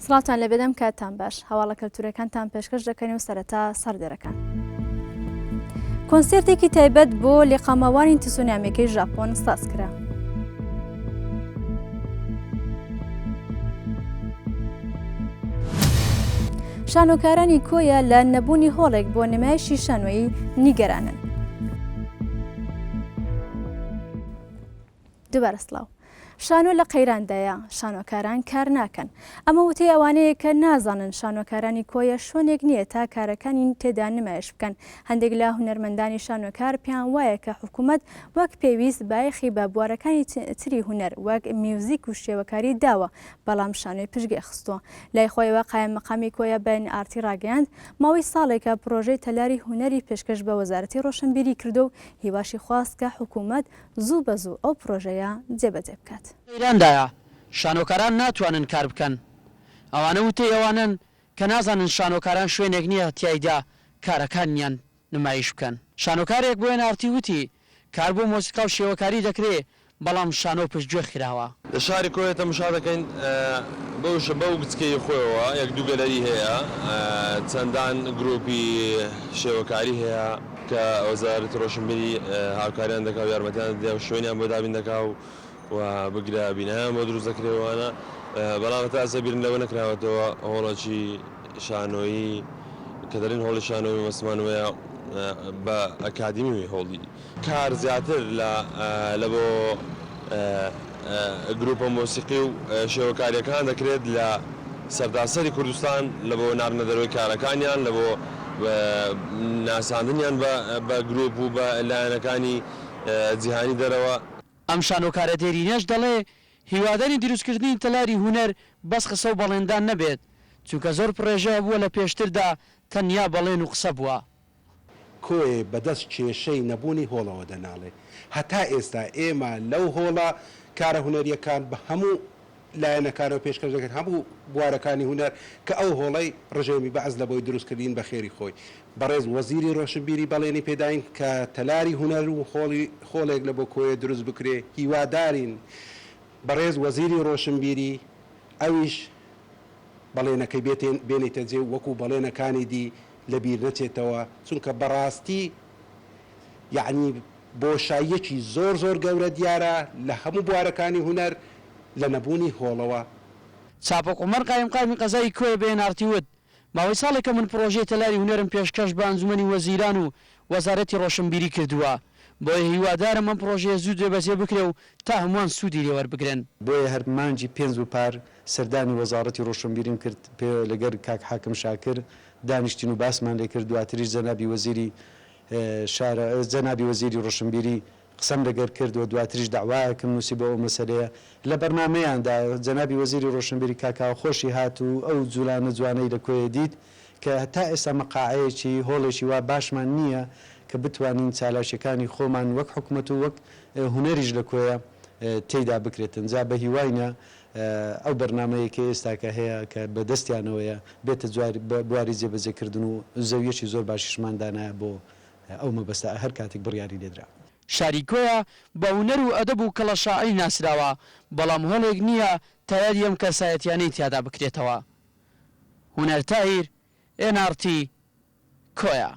سڵاتان لە بێدەم کاتتان باش هەواڵە کەلتورەکانتان پێشکەش دەکەن و سەرەتا سەردەرەکان. کۆنسێرتێکی تایبەت بۆ لێقامەوانی تسونامەکەی ژاپۆن ساز کرا. شانۆکارانی کۆیە لە نەبوونی هۆڵێک بۆ نمایشی شانۆیی نیگەرانن. دووبارە سڵاو. شانۆ لە قەیراندایە شانۆکاران کار ناکەن. ئەمە وتەی ئەوانەیە کە نازانن شانۆکارانی کۆیە شوێنێک نییە تا کارەکانی تێدا نمایش بکەن. هەندێک لە هونەرمەندانی شانۆکار پێیان وایە کە حکوومەت وەک پێویست بایەخی بە بوارەکانی تری هونەر وەک میوزیک و شێوەکاری داوە، بەڵام شانۆی پشتگێ خستووە. لای خۆیەوە قایم مەقامی کۆیە بە NRT ڕاگەیاند ماوەی ساڵێکە پرۆژەی تەلاری هونەری پێشکەش بە وەزارەتی ڕۆشنبیری کردو و هیواشی خواست کە حکوومەت زوو بە زوو ئەو پرۆژەیە جێبەجێ بکات. ئێرandایە شانۆکاران ناتوانن کار بکەن. ئەوانە وتەی ئەوانن کە نازانن شانۆکاران شوێنێک نییە تایدا کارەکانیان نمایش بکەن. شانۆکارێک بۆ NRT وتی کار بۆ مۆسیقا و شێوەکاری دەکرێت، بەڵام شانۆ پشتگوێ خراوە. لە شاری کۆیە تەماشا دەکەین بەو گچکەی خۆیەوە یەک دوو گەلەری هەیە، چەندان گروپی شێوەکاری هەیە کە وەزارەتی ڕۆشنبیری هاوکاریان دەکا و یارمەتیان دێ و شوێنیان بۆ دابین دەکا و بگرە بینایان بۆ دروست دەکرێوانە، بەڵام تا سەبیرن لەوە نەکراوەتەوە هۆڵەکی شانۆیی کە دەڵێن هۆڵی شانۆی مەسمانوەیە بە ئەکادیمی هۆڵی کار زیاتر لە بۆ گروپە مۆسیقی و شێوەکاریەکان دەکرێت لە سەرداسەری کوردستان لە بۆ ناردنەدەرەوەی کارەکانیان، لە بۆ ناساندنیان بە گروپ و بە لایەنەکانی جیهانی دەرەوە. ئەم شانۆکارە دێرینەش دەڵێ هیواداری دروستکردنی تەلاری هونەر بەس قسە و بەڵێندان نەبێت، چونکە زۆر پڕێژە بووە لە پێشتردا تەنیا بەڵێن و قسە بووە. کۆی بەدەست کێشەی نەبوونی هۆڵەوە دەناڵێ. هەتا ئێستا ئێمە لەو هۆڵە کارە هونەریەکان بە هەموو لایەنەکانەوە پێشکەش دەکەن، هەموو بوارەکانی هونەر کە ئەو هۆڵەی ڕژێمی بەعەز لە بۆی دروستکردین بە خێری خۆی. بەڕێز وەزیری ڕۆشنبیری بەڵێنی پێداین کە تەلاری هونەر و خۆڵێک لە بۆ کۆیە دروست بکرێ. هیوادارین بەڕێز وەزیری ڕۆشنبیری ئەویش بەڵێنەکەی بێنێتە جێ وەکو بەڵێنەکانی دی لەبیر نەچێتەوە، چونکە بەڕاستی یعنی بۆشاییەکی زۆر گەورە دیارە لە هەموو بوارەکانی هونەر لە نەبوونی هۆڵەوە. چاپۆک عومەر قایمقامی قەزای کۆیە بە NRT وت ماوەی ساڵێکە من پرۆژەی تەلاری هونەرم پێشکەش بە ئەنجومەنی وەزیران و وەزارەتی ڕۆشنبیری کردووە، بۆیە هیوادارم ئەم پرۆژەیە زوو جێبەجێ بکرێ و تا هەمووان سوودی لێوەربگرن. بۆیە هەر مانجی 5 و پار سەردانی وەزارەتی ڕۆشنبیریم کرد پێ لەگەر کاک حاکم شاکر دانیشتین و باسمان لێ کرد. دواتریش جەنابی وەزیری جەنابی وەزیری ڕۆشنبیری قسەم لەگەر کرد و دواتریش داوایەکەم نووسی بە ئەو مەسەلەیە. لە بەرنامەیاندا جەنابی وەزیری ڕۆشنبیری کاکاو خۆشی هات و ئەو جوولانە جوانەی لە کۆیە دیت کە هەتا ئێستا مەقاعەیەکی هۆڵێکی وا باشمان نییە کە بتوانین چالاشەکانی خۆمان وەک حکوومەت و وەک هونەریش لە کۆیە تێیدا بکرێتن. جا بە هیواینە ئەو بەرنامەیەکە ئێستا کە هەیە کە بەدەستیانەوەیە بێتە بواری جێبەجێکردن و زەویەکی زۆر باشیشمان دانایە بۆ ئەو مەبەستە هەر کاتێک بڕیاری لێدرا. شاری کۆیە بە هونەر و ئەدەب و کەڵە شاعری ناسراوە، بەڵام هۆڵێک نییە تایاری ئەم کەسایەتیانەی تیادا بکرێتەوە. هونەر تاهیر NRT کۆیە.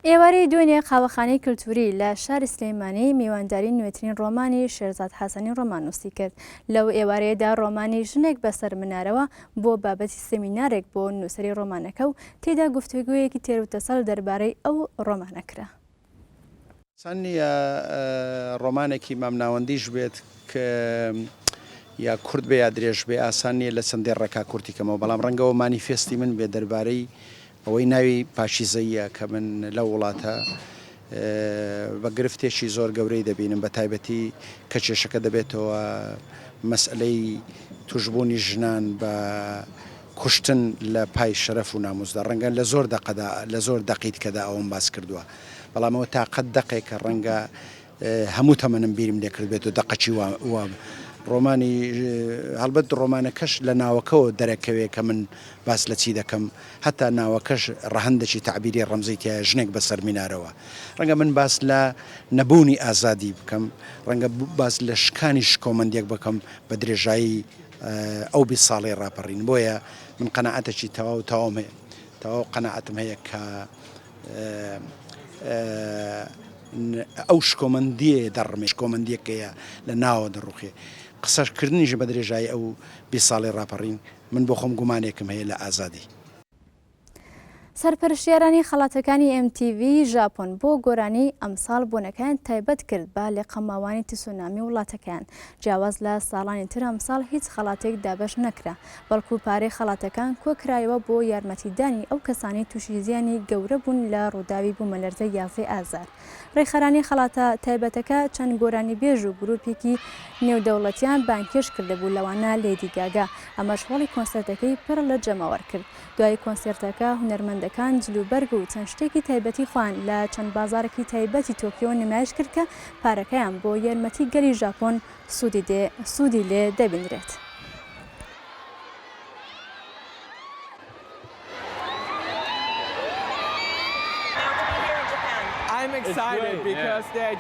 ئێوارەی دوێنێ قاوەخانەی کللتوری لە شاری سلێمانی میوانداری نوێترین ڕۆمانی شێرزاد حەسەنی ڕۆمان نووسی کرد. لەو ئێوارەیەدا ڕۆمانی ژنێک بەسەر منارەوە بۆ بابەتی سەمینارێک بۆ نووسری ڕۆمانەکە و تێدا گفتوگویەکی تێروتەسەڵ دەربارەی ئەو ڕۆمانەکرا. سانیە ڕۆمانێکی مامناوەندیش بێت کە یا کورد بێ یا درێژ بێ ئاسان نیە لە چەندێ ڕێکا کورتیکەمەوە، بەڵام ڕەنگەوە مانیفێستی من بێ دەربارەی ئەوەی ناوی پاشیزەیە کە من لە وڵاتە بە گرفتێکی زۆر گەورەی دەبینم، بە تایبەتی کە کێشەکە دەبێتەوە مەسئلەی توشبوونی ژنان بە کوشتن لە پای شەرەف و ناموزدا. ڕەنگە لە زۆر دەقیت کەدا ئەوم باس کردووە، بەڵام ئەوە تاقەت دەقێکە ڕەنگە هەموو تەمەنم بیرم لێ کرد بێت و دەقەچی وە ڕۆمانی هەڵبەت ڕۆمانەکەش لە ناوەکەەوە دەرەکەوێ کە من باس لە چی دەکەم، هەتا ناوەکەش ڕەهەندێکی تعبیری ڕەمزی تایە ژنێک بەسەر مینارەوە. ڕەنگە من باس لە نەبوونی ئازادی بکەم، ڕەنگە باس لە شکانی شکۆمەندێک بکەم بە درێژایی ئەو 20 ساڵی ڕاپەڕین بۆیە من قەنەعەتێکی تەواو تەواوم هەیە تەواو قەنەعەتم هەیە کە ئەو شکۆمەندیە دەڕمێ شکۆمەندیەکەیە لە ناوە دەڕوخێ قسەکردنیش بە درێژایی ئەو 20 ساڵی ڕاپەڕین من بۆ خۆم گومانێکم هەیە لە ئازادی. سەرپەرشتیارانی خەڵاتەکانی MTV ژاپۆن بۆ گۆرانی ئەمساڵ بۆنەکان تایبەت کرد بە لە قەماوانی تسونامی وڵاتەکان جیاواز لە ساڵانی تر ئەمساڵ هیچ خەڵاتێک دابەش نەکرا بەڵکو پارەی خەڵاتەکان کۆکرایەوە بۆ یارمەتیدانی ئەو کەسانی تووشی زیانی گەورە بوون لە ڕووداوی بوومەلەرزە 11 ئازار. ڕێخەرانی خەڵاتە تایبەتەکە چەند گۆرانی بێژ و گروپێکی نێودەوڵەتیان بانکێش کردبوو لەوانە لێدی گاگا ئەمەش هەڵی کۆنسەرتەکەی پڕ لە جەماوەر کرد. دوای کۆنسەرتەکە هونەرمەندەکان جلوبەرگ و چەند شتێکی تایبەتی خوان لە چەند بازارێکی تایبەتی تۆکیۆ نمایش کرد کە پارەکەیان بۆ یارمەتی گەلی ژاپۆن سوودی لێ دەبینرێت. I'm excited because they're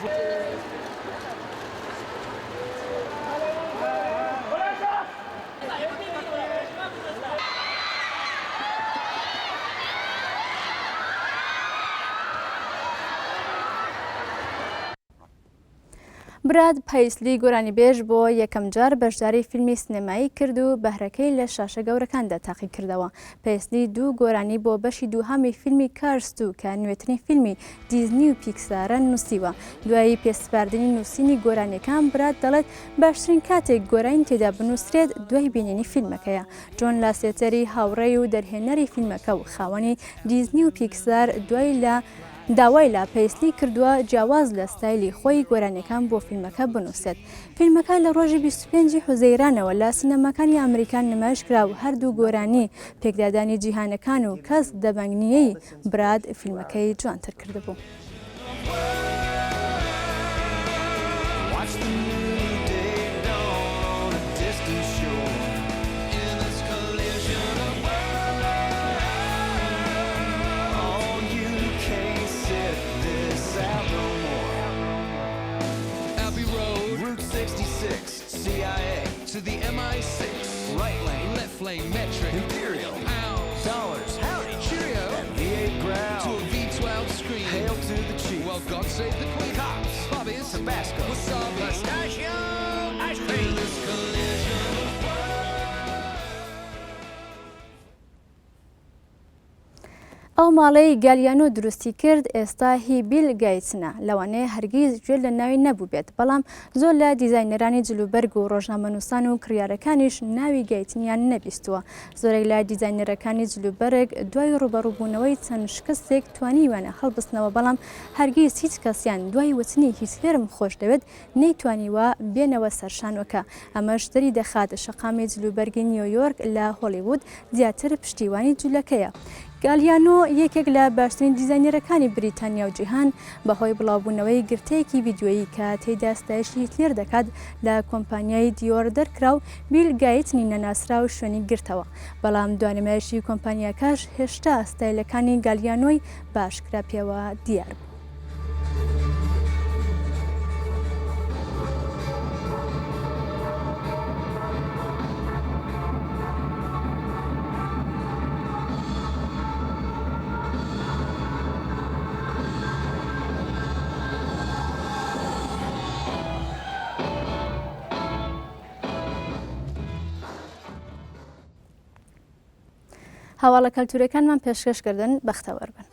براد پایسلی گۆرانی بێژ بۆ یەکەم جار بەشداری فیلمی سینەمایی کرد و بەهرەکەی لە شاشە گەورەکاندا تاقی کردەوە. پایسلی دوو گۆرانی بۆ بەشی دووهەمی فیلمی کارس 2 کە نوێترین فیلمی دیزنی و پیکسارە نووسیوە. دوایی پێسپاردنی نووسینی گۆرانیەکان براد دەڵێت باشترین کاتێک گۆرانی تێدا بنووسرێت دوای بینینی فیلمەکەیە. جۆن لاسێتەری هاوڕێی و دەرهێنەری فیلمەکە و خاوەنی دیزنی و پیکسار داوای لا پایسلی کردووە جیاواز لە ستایلی خۆی گۆرانیەکان بۆ فیلمەکە بنووسێت. فیلمەکە لە ڕۆژی 25 حوزەیرانەوە لە سینەماکانی ئەمریکان نمایش کرا و هەردوو گۆرانی پێکدادانی جیهانەکان و کەس دەبەنگنیەی براد فیلمەکەی جوانتر کردبوو. CIA to the MI6, right lane, left lane, metric, imperial, pounds, dollars, howdy, cheerio, and V8 ground, to a V12 screen, hail to the chief, well God save the queen, cops, bobbies, Tabasco, wasabi, pistachio, ice cream, this collision of ئەو ماڵەی گالیانۆ دروستی کرد ئێستا هی بیل گایتسنە لەوانەیە هەرگیز گوێ لە ناوی نەبوو بێت بەڵام زۆر لە دیزاینەرانی جلوبەرگ و ڕۆژنامەنووسان و کڕیارەکانیش ناوی گایتنیان نەبیستووە. زۆرێک لە دیزاینەرەکانی جلوبەرگ دوای ڕوبەڕووبوونەوەی چەند شکستێک توانیوانە هەڵبستنەوە بەڵام هەرگیز هیچ کەسیان دوای وتنی هیتلێرم خۆش دەوێت نەیتوانیوە بێنەوە سەر شانۆکە. ئەمەش دەری دەخات شەقامی جلوبەرگی نیویۆرک لە هۆلیوود زیاتر پشتیوانی جوولەکەیە. گالیانۆ یەکێک لە باشترین دیزاینەرەکانی بریتانیا و جیهان بەهۆی بڵاوبوونەوەی گرتەیەکی ڤیدیۆیی کە تێیدا ستایشی هیتلێر دەکات لە کۆمپانیای دیۆر دەرکرا و بیل گایتنی نەناسرا و شوێنی گرتەوە. بەڵام دوانمایشی کۆمپانیاکەش هێشتا ستایلەکانی گالیانۆی باشکرا پێوە دیار بوو. هەواڵە کەلتورەکانمان پێشکەشکردن بەختەوەربن.